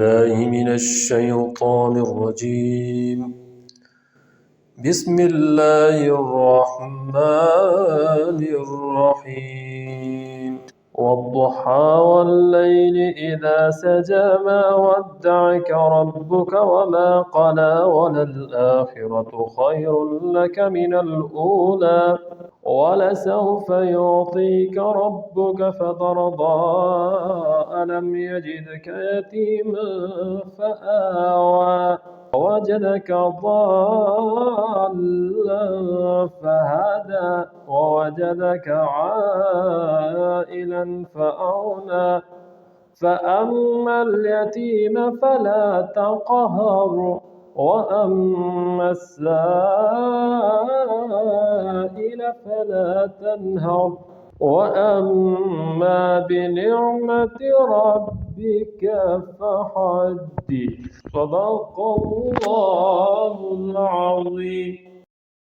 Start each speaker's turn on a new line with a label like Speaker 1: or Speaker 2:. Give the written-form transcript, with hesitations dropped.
Speaker 1: بالله من الشيطان الرجيم. بسم الله الرحمن الرحيم. والضحى والليل إذا سجى ما ودعك ربك وما قلى وللآخرة خير لك من الأولى ولسوف يعطيك ربك فترضى ألم يجدك يتيما فآوى ووجدك ضالا فهدى ووجدك عائلا فأغنى فأما اليتيم فلا تقهر وأما السائل فلا تنهر وأما بنعمة ربك فحدث. صدق الله العظيم.